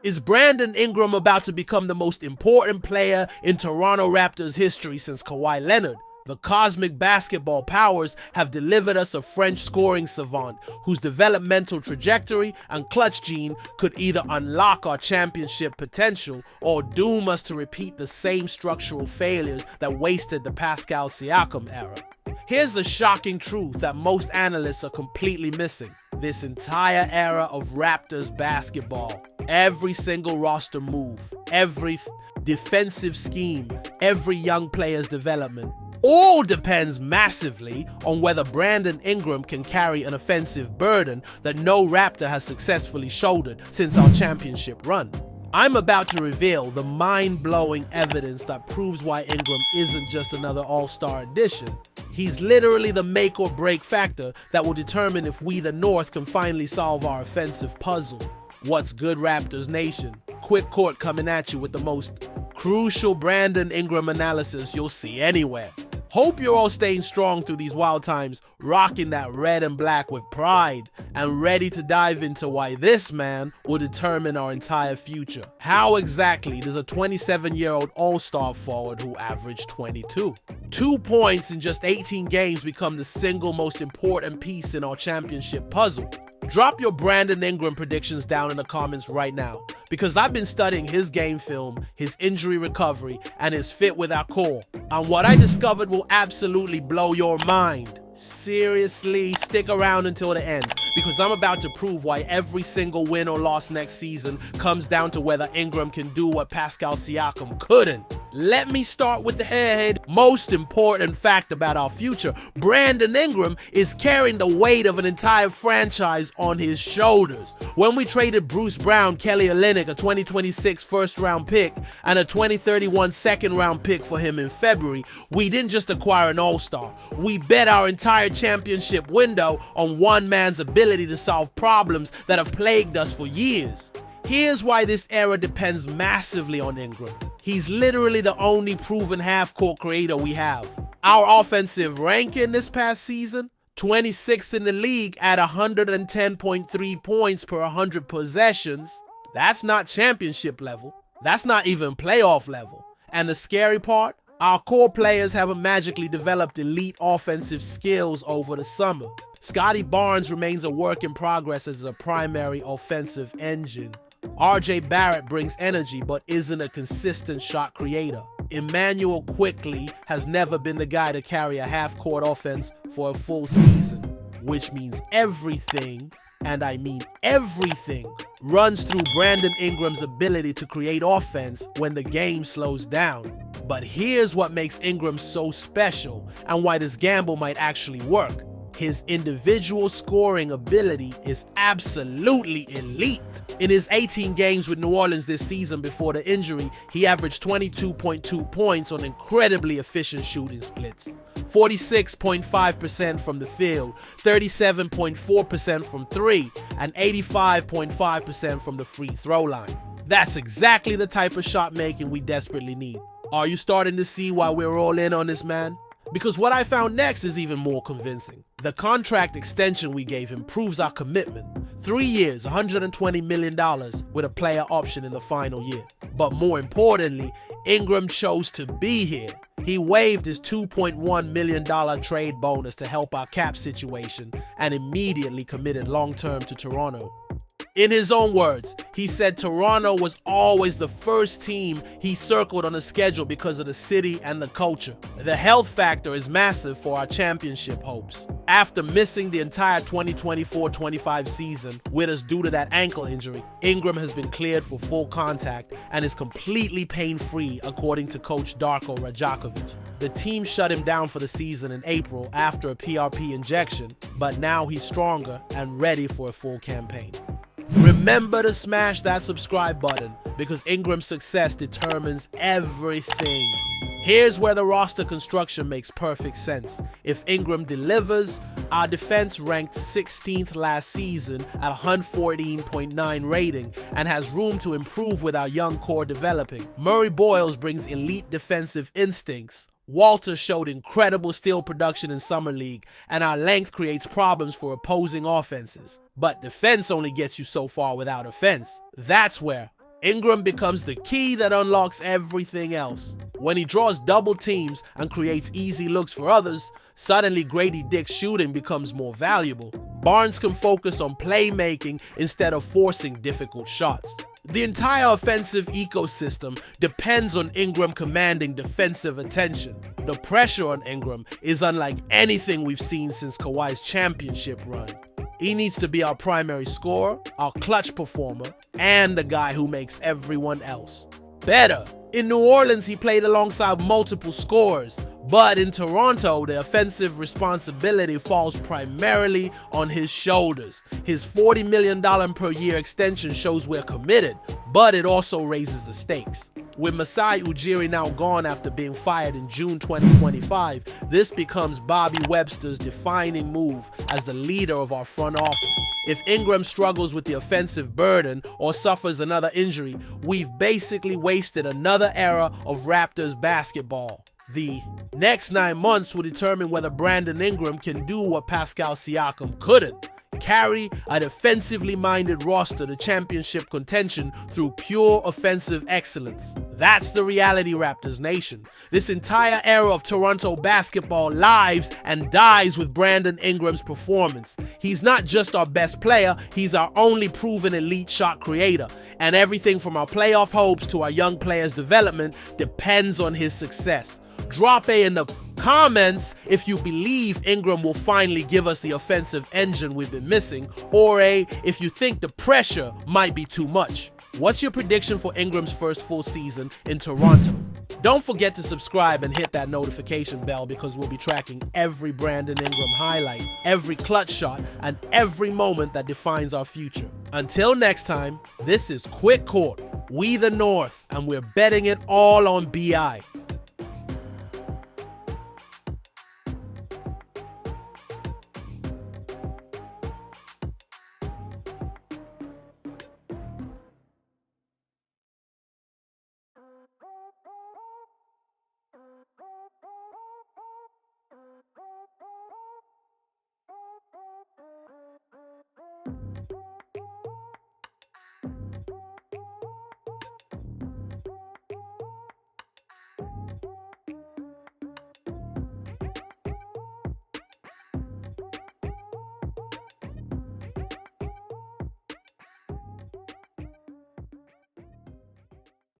Is Brandon Ingram about to become the most important player in Toronto Raptors history since Kawhi Leonard? The cosmic basketball powers have delivered us a French scoring savant whose developmental trajectory and clutch gene could either unlock our championship potential or doom us to repeat the same structural failures that wasted the Pascal Siakam era. Here's the shocking truth that most analysts are completely missing. This entire era of Raptors basketball, every single roster move, every defensive scheme, every young player's development, all depends massively on whether Brandon Ingram can carry an offensive burden that no Raptor has successfully shouldered since our championship run. I'm about to reveal the mind-blowing evidence that proves why Ingram isn't just another all-star addition. He's literally the make or break factor that will determine if we, the North, can finally solve our offensive puzzle. What's good, Raptors Nation? Quick Court coming at you with the most crucial Brandon Ingram analysis you'll see anywhere. Hope you're all staying strong through these wild times, rocking that red and black with pride, and ready to dive into why this man will determine our entire future. How exactly does a 27-year-old all-star forward who averaged 2 points in just 18 games become the single most important piece in our championship puzzle? Drop your Brandon Ingram predictions down in the comments right now, because I've been studying his game film, his injury recovery, and his fit with our core. And what I discovered will absolutely blow your mind. Seriously, stick around until the end, because I'm about to prove why every single win or loss next season comes down to whether Ingram can do what Pascal Siakam couldn't. Let me start with the head. Most important fact about our future: Brandon Ingram is carrying the weight of an entire franchise on his shoulders. When we traded Bruce Brown, Kelly Olynyk, a 2026 first-round pick, and a 2031 second-round pick for him in February, we didn't just acquire an all-star. We bet our entire championship window on one man's ability to solve problems that have plagued us for years. Here's why this era depends massively on Ingram. He's literally the only proven half-court creator we have. Our offensive ranking this past season, 26th in the league at 110.3 points per 100 possessions. That's not championship level. That's not even playoff level. And the scary part? Our core players haven't magically developed elite offensive skills over the summer. Scotty Barnes remains a work in progress as a primary offensive engine. RJ Barrett brings energy but isn't a consistent shot creator. Emmanuel Quickley has never been the guy to carry a half-court offense for a full season, which means everything, and I mean everything, runs through Brandon Ingram's ability to create offense when the game slows down. But here's what makes Ingram so special and why this gamble might actually work. His individual scoring ability is absolutely elite. In his 18 games with New Orleans this season before the injury, he averaged 22.2 points on incredibly efficient shooting splits. 46.5% from the field, 37.4% from three, and 85.5% from the free throw line. That's exactly the type of shot making we desperately need. Are you starting to see why we're all in on this man? Because what I found next is even more convincing. The contract extension we gave him proves our commitment. 3 years, $120 million with a player option in the final year. But more importantly, Ingram chose to be here. He waived his $2.1 million trade bonus to help our cap situation and immediately committed long-term to Toronto. In his own words, he said Toronto was always the first team he circled on the schedule because of the city and the culture. The health factor is massive for our championship hopes. After missing the entire 2024-25 season with us due to that ankle injury, Ingram has been cleared for full contact and is completely pain-free according to coach Darko Rajakovic. The team shut him down for the season in April after a PRP injection, but now he's stronger and ready for a full campaign. Remember to smash that subscribe button because Ingram's success determines everything. Here's where the roster construction makes perfect sense. If Ingram delivers, our defense ranked 16th last season at 114.9 rating and has room to improve with our young core developing. Murray Boyles brings elite defensive instincts. Walter showed incredible steal production in Summer League, and our length creates problems for opposing offenses. But defense only gets you so far without offense. That's where Ingram becomes the key that unlocks everything else. When he draws double teams and creates easy looks for others, suddenly Grady Dick's shooting becomes more valuable. Barnes can focus on playmaking instead of forcing difficult shots. The entire offensive ecosystem depends on Ingram commanding defensive attention. The pressure on Ingram is unlike anything we've seen since Kawhi's championship run. He needs to be our primary scorer, our clutch performer, and the guy who makes everyone else better. In New Orleans, he played alongside multiple scorers, but in Toronto, the offensive responsibility falls primarily on his shoulders. His $40 million per year extension shows we're committed, but it also raises the stakes. With Masai Ujiri now gone after being fired in June 2025, this becomes Bobby Webster's defining move as the leader of our front office. If Ingram struggles with the offensive burden or suffers another injury, we've basically wasted another era of Raptors basketball. The next 9 months will determine whether Brandon Ingram can do what Pascal Siakam couldn't: carry a defensively minded roster to championship contention through pure offensive excellence. That's the reality, Raptors Nation. This entire era of Toronto basketball lives and dies with Brandon Ingram's performance. He's not just our best player, he's our only proven elite shot creator. And everything from our playoff hopes to our young players' development depends on his success. Drop A in the comments if you believe Ingram will finally give us the offensive engine we've been missing, or A if you think the pressure might be too much. What's your prediction for Ingram's first full season in Toronto? Don't forget to subscribe and hit that notification bell, because we'll be tracking every Brandon Ingram highlight, every clutch shot, and every moment that defines our future. Until next time, this is Quick Court, we the North, and we're betting it all on BI.